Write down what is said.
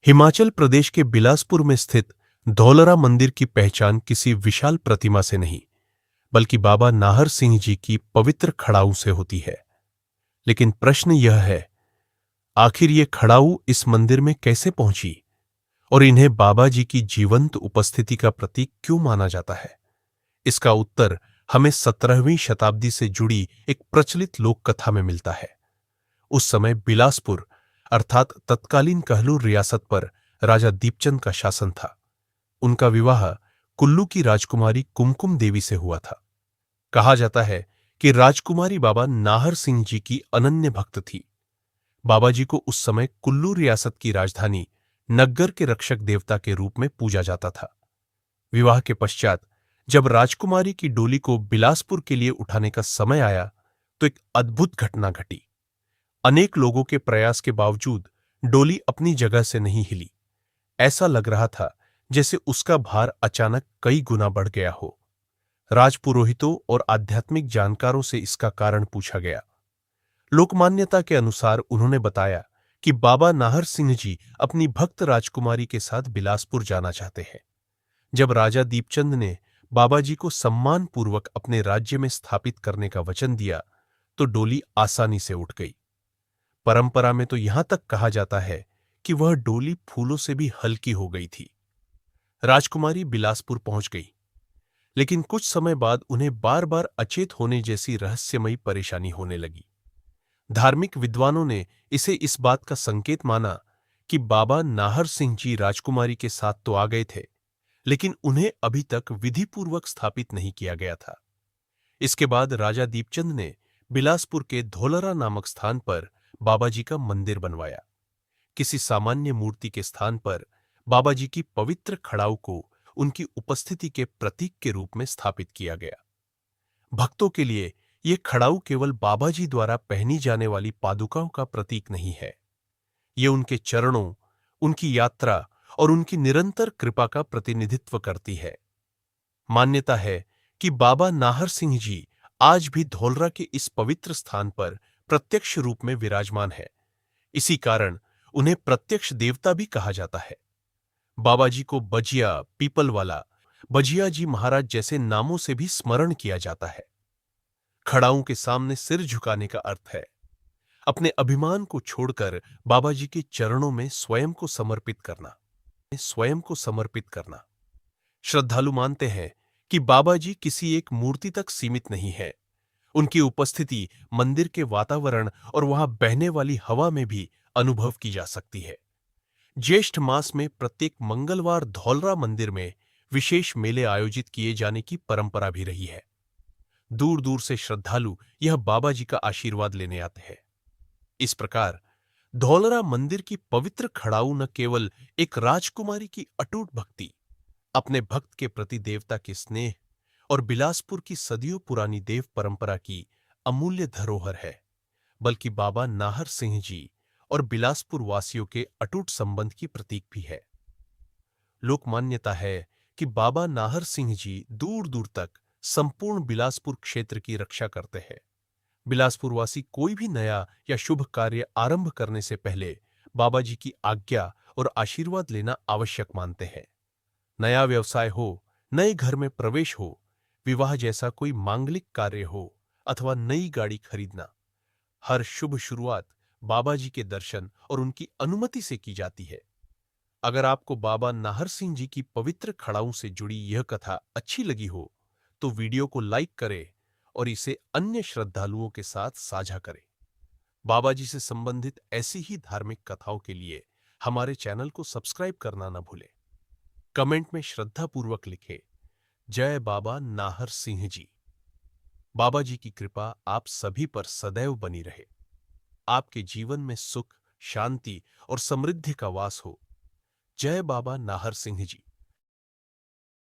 हिमाचल प्रदेश के बिलासपुर में स्थित धौलरा मंदिर की पहचान किसी विशाल प्रतिमा से नहीं, बल्कि बाबा नाहर सिंह जी की पवित्र खड़ाऊ से होती है। लेकिन प्रश्न यह है, आखिर ये खड़ाऊ इस मंदिर में कैसे पहुंची और इन्हें बाबा जी की जीवंत उपस्थिति का प्रतीक क्यों माना जाता है? इसका उत्तर हमें 17वीं शताब्दी से जुड़ी एक प्रचलित लोक कथा में मिलता है। उस समय बिलासपुर अर्थात तत्कालीन कहलूर रियासत पर राजा दीपचंद का शासन था। उनका विवाह कुल्लू की राजकुमारी कुमकुम देवी से हुआ था। कहा जाता है कि राजकुमारी बाबा नाहर सिंह जी की अनन्य भक्त थी। बाबा जी को उस समय कुल्लू रियासत की राजधानी नग्गर के रक्षक देवता के रूप में पूजा जाता था। विवाह के पश्चात जब राजकुमारी की डोली को बिलासपुर के लिए उठाने का समय आया तो एक अद्भुत घटना घटी। अनेक लोगों के प्रयास के बावजूद डोली अपनी जगह से नहीं हिली। ऐसा लग रहा था जैसे उसका भार अचानक कई गुना बढ़ गया हो। राजपुरोहितों और आध्यात्मिक जानकारों से इसका कारण पूछा गया। लोकमान्यता के अनुसार उन्होंने बताया कि बाबा नाहर सिंह जी अपनी भक्त राजकुमारी के साथ बिलासपुर जाना चाहते हैं। जब राजा दीपचंद ने बाबा जी को सम्मानपूर्वक अपने राज्य में स्थापित करने का वचन दिया तो डोली आसानी से उठ गई। परंपरा में तो यहां तक कहा जाता है कि वह डोली फूलों से भी हल्की हो गई थी। राजकुमारी बिलासपुर पहुंच गई, लेकिन कुछ समय बाद उन्हें बार बार अचेत होने जैसी रहस्यमयी परेशानी होने लगी। धार्मिक विद्वानों ने इसे इस बात का संकेत माना कि बाबा नाहर सिंह जी राजकुमारी के साथ तो आ गए थे, लेकिन उन्हें अभी तक विधिपूर्वक स्थापित नहीं किया गया था। इसके बाद राजा दीपचंद ने बिलासपुर के धौलरा नामक स्थान पर बाबा जी का मंदिर बनवाया। किसी सामान्य मूर्ति के स्थान पर बाबा जी की पवित्र खड़ाऊ को उनकी उपस्थिति के प्रतीक के रूप में स्थापित किया गया। भक्तों के लिए यह खड़ाऊ केवल बाबा जी द्वारा पहनी जाने वाली पादुकाओं का प्रतीक नहीं है, ये उनके चरणों, उनकी यात्रा और उनकी निरंतर कृपा का प्रतिनिधित्व करती है। मान्यता है कि बाबा नाहर सिंह जी आज भी धौलरा के इस पवित्र स्थान पर प्रत्यक्ष रूप में विराजमान है। इसी कारण उन्हें प्रत्यक्ष देवता भी कहा जाता है। बाबा जी को बजिया, पीपलवाला, बजिया जी महाराज जैसे नामों से भी स्मरण किया जाता है। खड़ाऊं के सामने सिर झुकाने का अर्थ है अपने अभिमान को छोड़कर बाबा जी के चरणों में स्वयं को समर्पित करना। श्रद्धालु मानते हैं कि बाबा जी किसी एक मूर्ति तक सीमित नहीं है। उनकी उपस्थिति मंदिर के वातावरण और वहां बहने वाली हवा में भी अनुभव की जा सकती है। ज्येष्ठ मास में प्रत्येक मंगलवार धौलरा मंदिर में विशेष मेले आयोजित किए जाने की परंपरा भी रही है। दूर दूर से श्रद्धालु यह बाबा जी का आशीर्वाद लेने आते हैं। इस प्रकार धौलरा मंदिर की पवित्र खड़ाऊ न केवल एक राजकुमारी की अटूट भक्ति, अपने भक्त के प्रति देवता के स्नेह और बिलासपुर की सदियों पुरानी देव परंपरा की अमूल्य धरोहर है, बल्कि बाबा नाहर सिंह जी और बिलासपुर वासियों के अटूट संबंध की प्रतीक भी है। लोक मान्यता है कि बाबा नाहर सिंह जी दूर दूर तक संपूर्ण बिलासपुर क्षेत्र की रक्षा करते हैं। बिलासपुर वासी कोई भी नया या शुभ कार्य आरंभ करने से पहले बाबा जी की आज्ञा और आशीर्वाद लेना आवश्यक मानते हैं। नया व्यवसाय हो, नए घर में प्रवेश हो, विवाह जैसा कोई मांगलिक कार्य हो अथवा नई गाड़ी खरीदना, हर शुभ शुरुआत बाबा जी के दर्शन और उनकी अनुमति से की जाती है। अगर आपको बाबा नाहर सिंह जी की पवित्र खड़ाऊ से जुड़ी यह कथा अच्छी लगी हो तो वीडियो को लाइक करें और इसे अन्य श्रद्धालुओं के साथ साझा करें। बाबा जी से संबंधित ऐसी ही धार्मिक कथाओं के लिए हमारे चैनल को सब्सक्राइब करना न भूलें। कमेंट में श्रद्धापूर्वक लिखें, जय बाबा नाहर सिंह जी। बाबा जी की कृपा आप सभी पर सदैव बनी रहे। आपके जीवन में सुख, शांति और समृद्धि का वास हो। जय बाबा नाहर सिंह जी।